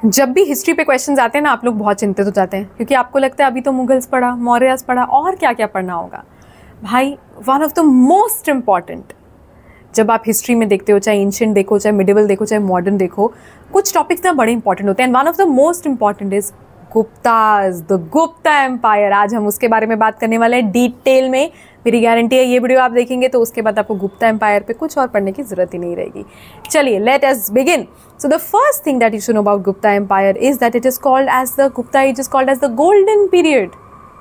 जब भी हिस्ट्री पे क्वेश्चंस आते हैं ना, आप लोग बहुत चिंतित हो जाते हैं, क्योंकि आपको लगता है अभी तो मुगल्स पढ़ा, मौर्यस पढ़ा, और क्या क्या पढ़ना होगा। भाई one of the most important, जब आप हिस्ट्री में देखते हो, चाहे एंशिएंट देखो, चाहे मिडिवल देखो, चाहे मॉडर्न देखो, कुछ टॉपिक्स ना बड़े इंपॉर्टेंट होते हैं। One of the most important is Guptas, the Gupta empire. आज हम उसके बारे में बात करने वाले हैं डिटेल में। मेरी गारंटी है ये वीडियो आप देखेंगे तो उसके बाद आपको गुप्ता एम्पायर पे कुछ और पढ़ने की जरूरत ही नहीं रहेगी। चलिए let us begin. So the first thing that you should know about Gupta empire is that it is called as the Gupta age is called as the golden period.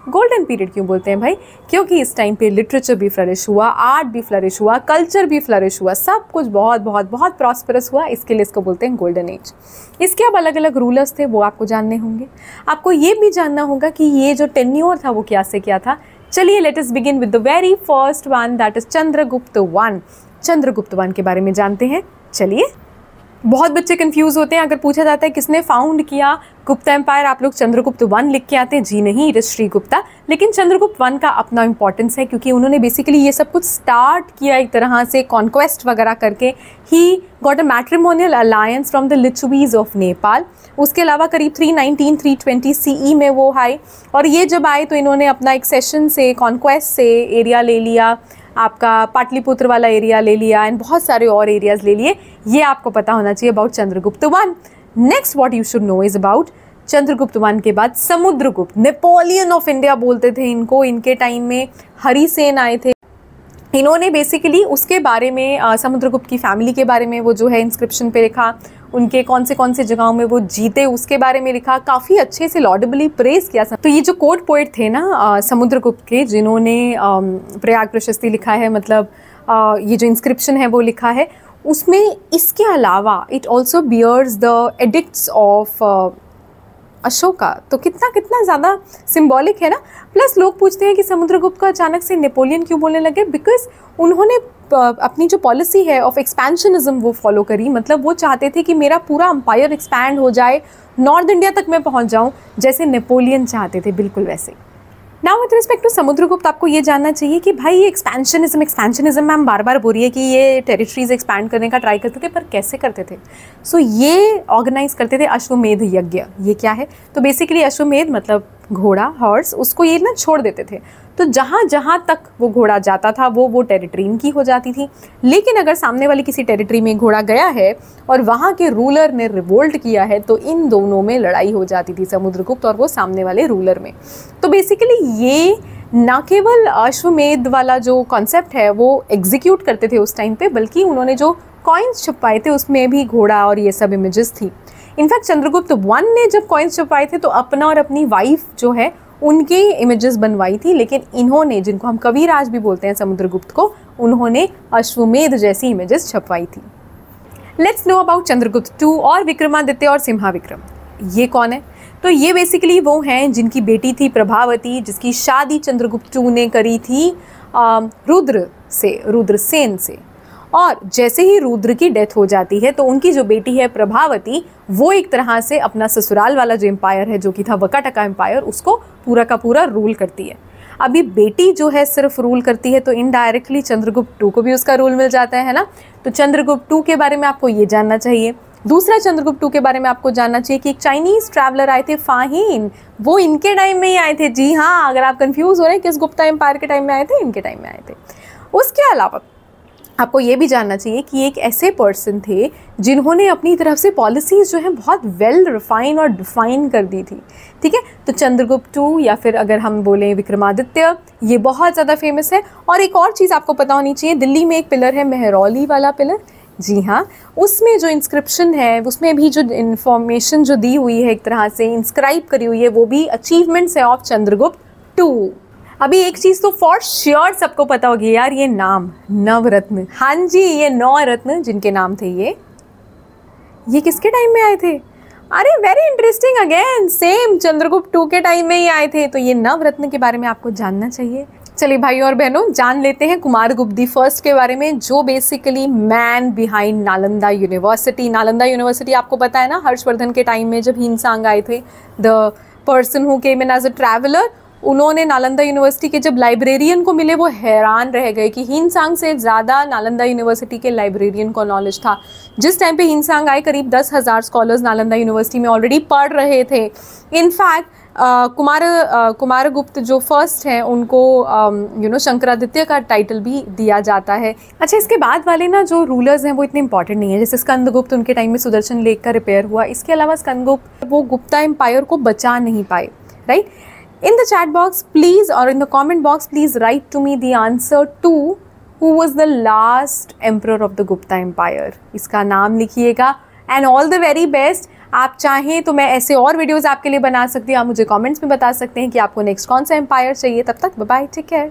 Golden period क्यों बोलते हैं भाई? क्योंकि इस टाइम पे लिटरेचर भी flourish हुआ, art भी फ्लरिश हुआ, कल्चर भी फ्लरिश हुआ, सब कुछ बहुत बहुत बहुत प्रॉस्परस हुआ, इसके लिए इसको बोलते हैं गोल्डन एज। इसके अब अलग अलग रूलर्स थे, वो आपको जानने होंगे। आपको ये भी जानना होगा कि ये जो टेन्योर था वो क्या से क्या था। चलिए let us begin with the very first one, that is Chandragupta one. Chandragupta one के बारे में जानते हैं। चलिए, बहुत बच्चे कंफ्यूज होते हैं, अगर पूछा जाता है किसने फाउंड किया गुप्ता एम्पायर, आप लोग चंद्रगुप्त वन लिख के आते हैं। जी नहीं, इट इज श्रीगुप्ता। लेकिन चंद्रगुप्त वन का अपना इंपॉर्टेंस है, क्योंकि उन्होंने बेसिकली ये सब कुछ स्टार्ट किया एक तरह से कॉन्क्वेस्ट वगैरह करके। He got a matrimonial alliance from the Licchavis of Nepal. उसके अलावा करीब 319-320 CE में वो आए, और ये जब आए तो इन्होंने अपना एक सेशन से, कॉन्क्वेस्ट से एरिया ले लिया, आपका पाटलिपुत्र वाला एरिया ले लिया, एंड बहुत सारे और एरियाज ले लिए। ये आपको पता होना चाहिए about Chandragupta one. Next what you should no is about Chandragupta one के बाद समुद्रगुप्त। नेपोलियन ऑफ इंडिया बोलते थे इनको। इनके टाइम में हरिसेन आए थे। इन्होंने बेसिकली उसके बारे में, समुद्रगुप्त की फैमिली के बारे में वो जो है इंस्क्रिप्शन पे लिखा, उनके कौन से जगहों में वो जीते उसके बारे में लिखा, काफ़ी अच्छे से लॉडेबली प्रेस किया। तो ये जो कोर्ट पोएट थे ना समुद्रगुप्त के, जिन्होंने प्रयाग प्रशस्ति लिखा है, मतलब ये जो इंस्क्रिप्शन है वो लिखा है, उसमें इसके अलावा it also bears the edicts of Ashoka. तो कितना ज़्यादा सिंबॉलिक है ना। प्लस लोग पूछते हैं कि समुद्रगुप्त को अचानक से नेपोलियन क्यों बोलने लगे? बिकॉज उन्होंने अपनी जो पॉलिसी है ऑफ एक्सपेंशनिज्म वो फॉलो करी। मतलब वो चाहते थे कि मेरा पूरा एम्पायर एक्सपैंड हो जाए, नॉर्थ इंडिया तक मैं पहुंच जाऊं, जैसे नेपोलियन चाहते थे, बिल्कुल वैसे। Now with respect to Samudragupta, आपको ये जानना चाहिए कि भाई ये एक्सपेंशनिज्म मैम बार बार बोल रही है कि ये टेरिटरीज एक्सपैंड करने का ट्राई करते थे, पर कैसे करते थे? सो ये ऑर्गेनाइज करते थे अश्वमेध यज्ञ। ये क्या है? तो बेसिकली अश्वमेध मतलब घोड़ा, हॉर्स, उसको ये ना छोड़ देते थे। तो जहाँ जहाँ तक वो घोड़ा जाता था वो टेरिटरी इनकी हो जाती थी। लेकिन अगर सामने वाली किसी टेरिटरी में घोड़ा गया है और वहाँ के रूलर ने रिवोल्ट किया है, तो इन दोनों में लड़ाई हो जाती थी, समुद्रगुप्त और वो सामने वाले रूलर में। तो बेसिकली ये ना केवल अश्वमेध वाला जो कॉन्सेप्ट है वो एग्जीक्यूट करते थे उस टाइम पे, बल्कि उन्होंने जो कॉइन्स छपवाए थे उसमें भी घोड़ा और ये सब इमेजेस थी। इनफैक्ट चंद्रगुप्त वन ने जब कॉइन्स छपवाए थे तो अपना और अपनी वाइफ जो है उनकी इमेजेस बनवाई थी, लेकिन इन्होंने, जिनको हम कविराज भी बोलते हैं समुद्रगुप्त को, उन्होंने अश्वमेध जैसी इमेजेस छपवाई थी। Let's know about Chandragupta two और विक्रमादित्य और सिम्हाविक्रम। ये कौन है? तो ये बेसिकली वो हैं जिनकी बेटी थी प्रभावती, जिसकी शादी चंद्रगुप्त टू ने करी थी रुद्रसेन से। और जैसे ही रुद्र की डेथ हो जाती है तो उनकी जो बेटी है प्रभावती, वो एक तरह से अपना ससुराल वाला जो एम्पायर है, जो कि था वकाटका एम्पायर, उसको पूरा का पूरा रूल करती है। अभी बेटी जो है सिर्फ रूल करती है, तो इनडायरेक्टली चंद्रगुप्त टू को भी उसका रूल मिल जाता है ना। तो चंद्रगुप्त टू के बारे में आपको ये जानना चाहिए। दूसरा, चंद्रगुप्त टू के बारे में आपको जानना चाहिए कि एक चाइनीज ट्रैवलर आए थे, फाहिन, वो इनके टाइम में ही आए थे। जी हाँ, अगर आप कंफ्यूज हो रहे हैं किस गुप्ता एम्पायर के टाइम में आए थे, इनके टाइम में आए थे। उसके अलावा आपको ये भी जानना चाहिए कि एक ऐसे पर्सन थे जिन्होंने अपनी तरफ से पॉलिसीज़ जो हैं बहुत वेल रिफाइन और डिफाइन कर दी थी। ठीक है, तो चंद्रगुप्त टू, या फिर अगर हम बोलें विक्रमादित्य, ये बहुत ज़्यादा फेमस है। और एक और चीज़ आपको पता होनी चाहिए, दिल्ली में एक पिलर है मेहरौली वाला पिलर। जी हाँ, उसमें जो इंस्क्रिप्शन है, उसमें भी जो इन्फॉर्मेशन जो दी हुई है, एक तरह से इंस्क्राइब करी हुई है, वो भी अचीवमेंट्स है ऑफ चंद्रगुप्त टू। अभी एक चीज़ तो फॉर श्योर सबको पता होगी यार, ये नाम नवरत्न। हाँ जी, ये 9 रत्न जिनके नाम थे, ये किसके टाइम में आए थे? अरे very interesting, again same Chandragupta two के टाइम में ही आए थे। तो ये नवरत्न के बारे में आपको जानना चाहिए। चलिए भाइयों और बहनों, जान लेते हैं कुमारगुप्त दी फर्स्ट के बारे में, जो basically man behind Nalanda university. Nalanda university आपको पता है ना, हर्षवर्धन के टाइम में जब हिमसांग आए थे, the person who came in as a traveller, उन्होंने नालंदा यूनिवर्सिटी के जब लाइब्रेरियन को मिले वो हैरान रह गए कि हिनसांग से ज़्यादा नालंदा यूनिवर्सिटी के लाइब्रेरियन को नॉलेज था। जिस टाइम पे हिनसांग आए करीब 10,000 स्कॉलर्स नालंदा यूनिवर्सिटी में ऑलरेडी पढ़ रहे थे। इनफैक्ट कुमारगुप्त जो फर्स्ट हैं उनको शंकरादित्य का टाइटल भी दिया जाता है। अच्छा, इसके बाद वाले ना जो रूलर्स हैं वो इतने इंपॉर्टेंट नहीं है। जैसे स्कंदगुप्त, उनके टाइम में सुदर्शन लेक का रिपेयर हुआ। इसके अलावा स्कंदगुप्त वो गुप्ता एम्पायर को बचा नहीं पाए, right. In the chat box please or in the comment box please write to me the answer to who was the last emperor of the Gupta Empire। इसका नाम लिखिएगा and all the very best। आप चाहें तो मैं ऐसे और videos आपके लिए बना सकती हूँ। आप मुझे कमेंट्स में बता सकते हैं कि आपको नेक्स्ट कौन सा एम्पायर चाहिए। तब तक बाय बाय, टेक केयर।